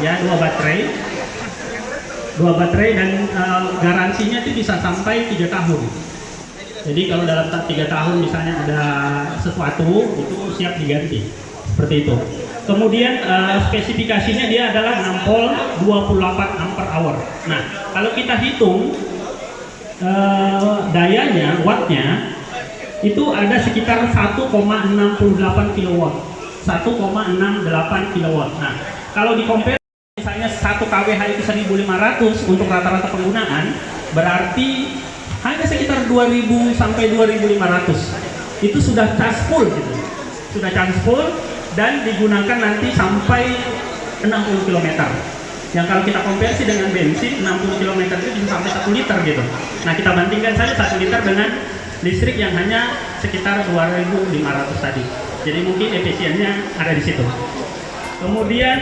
ya, dua baterai dan garansinya itu bisa sampai 3 tahun. Jadi kalau dalam 3 tahun misalnya ada sesuatu, itu siap diganti, seperti itu. Kemudian spesifikasinya dia adalah 6 volt 28 ampere hour. Nah, kalau kita hitung dayanya, wattnya, itu ada sekitar 1,68 kilowatt. 1,68 kilowatt. Nah, kalau di compare misalnya 1 kWh itu 1.500 untuk rata-rata penggunaan, berarti hanya sekitar 2.000 sampai 2.500 itu sudah charge full gitu. Sudah charge full dan digunakan nanti sampai 60 km. Yang kalau kita konversi dengan bensin 60 km itu bisa sampai 1 liter gitu. Nah, kita bandingkan saja 1 liter dengan listrik yang hanya sekitar 2.500 tadi. Jadi mungkin efisiennya ada di situ. Kemudian